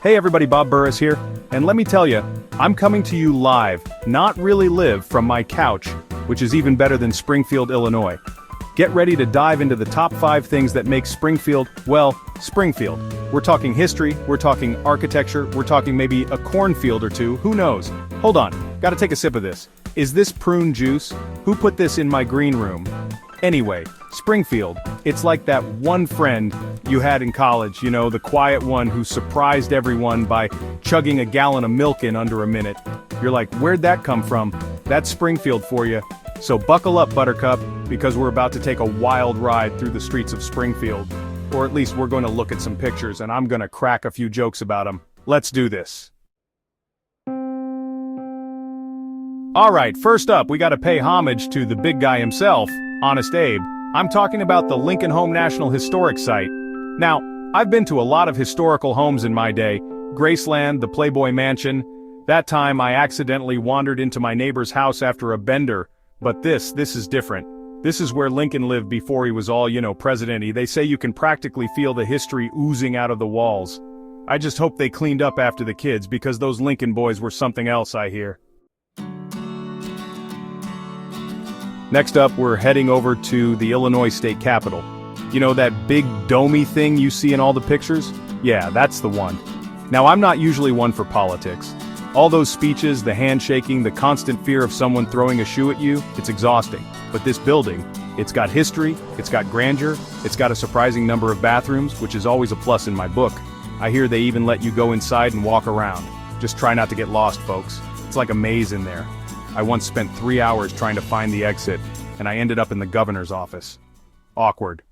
Hey everybody, Bob Burris here, and let me tell you, I'm coming to you live, not really live, from my couch, which is even better than Springfield, Illinois. Get ready to dive into the top 5 things that make Springfield, well, Springfield. We're talking history, we're talking architecture, we're talking maybe a cornfield or two, who knows? Hold on, gotta take a sip of this. Is this prune juice? Who put this in my green room? Anyway, Springfield, it's like that one friend you had in college, you know, the quiet one who surprised everyone by chugging a gallon of milk in under a minute. You're like, where'd that come from? That's Springfield for you. So buckle up, Buttercup, because we're about to take a wild ride through the streets of Springfield. Or at least we're going to look at some pictures and I'm going to crack a few jokes about them. Let's do this. Alright, first up, we gotta pay homage to the big guy himself, Honest Abe. I'm talking about the Lincoln Home National Historic Site. Now, I've been to a lot of historical homes in my day. Graceland, the Playboy Mansion. That time I accidentally wandered into my neighbor's house after a bender. But this is different. This is where Lincoln lived before he was all, you know, president-y. They say you can practically feel the history oozing out of the walls. I just hope they cleaned up after the kids, because those Lincoln boys were something else, I hear. Next up, we're heading over to the Illinois State Capitol. You know that big domey thing you see in all the pictures? Yeah, that's the one. Now, I'm not usually one for politics. All those speeches, the handshaking, the constant fear of someone throwing a shoe at you, it's exhausting. But this building, it's got history, it's got grandeur, it's got a surprising number of bathrooms, which is always a plus in my book. I hear they even let you go inside and walk around. Just try not to get lost, folks. It's like a maze in there. I once spent 3 hours trying to find the exit, and I ended up in the governor's office. Awkward.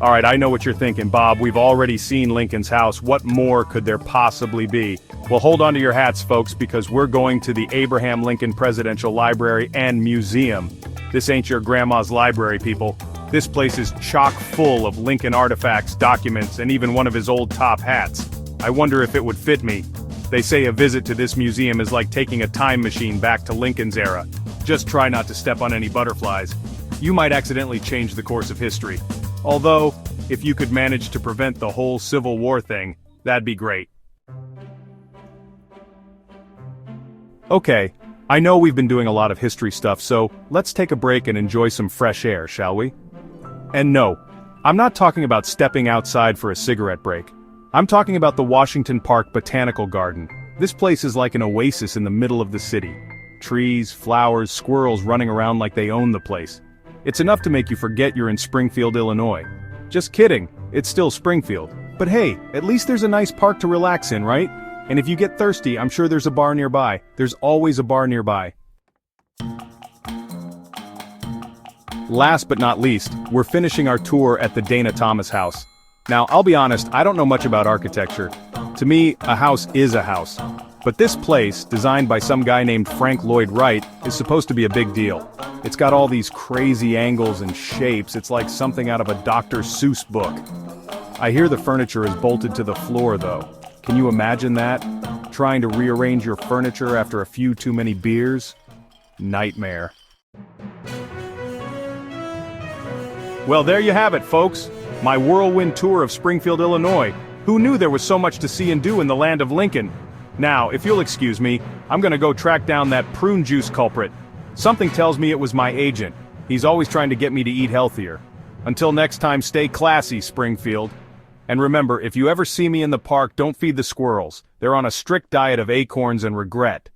Alright, I know what you're thinking, Bob. We've already seen Lincoln's house. What more could there possibly be? Well, hold on to your hats, folks, because we're going to the Abraham Lincoln Presidential Library and Museum. This ain't your grandma's library, people. This place is chock full of Lincoln artifacts, documents, and even one of his old top hats. I wonder if it would fit me. They say a visit to this museum is like taking a time machine back to Lincoln's era. Just try not to step on any butterflies. You might accidentally change the course of history. Although, if you could manage to prevent the whole Civil War thing, that'd be great. Okay, I know we've been doing a lot of history stuff, so let's take a break and enjoy some fresh air, shall we? And no, I'm not talking about stepping outside for a cigarette break. I'm talking about the Washington Park Botanical Garden. This place is like an oasis in the middle of the city. Trees, flowers, squirrels running around like they own the place. It's enough to make you forget you're in Springfield, Illinois. Just kidding, it's still Springfield. But hey, at least there's a nice park to relax in, right? And if you get thirsty, I'm sure there's a bar nearby. There's always a bar nearby. Last but not least, we're finishing our tour at the Dana Thomas house. Now, I'll be honest, I don't know much about architecture. To me, a house is a house. But this place, designed by some guy named Frank Lloyd Wright, is supposed to be a big deal. It's got all these crazy angles and shapes. It's like something out of a Dr. Seuss book. I hear the furniture is bolted to the floor, though. Can you imagine that? Trying to rearrange your furniture after a few too many beers? Nightmare. Well, there you have it, folks. My whirlwind tour of Springfield, Illinois. Who knew there was so much to see and do in the land of Lincoln? Now, if you'll excuse me, I'm gonna go track down that prune juice culprit. Something tells me it was my agent. He's always trying to get me to eat healthier. Until next time, stay classy, Springfield. And remember, if you ever see me in the park, don't feed the squirrels. They're on a strict diet of acorns and regret.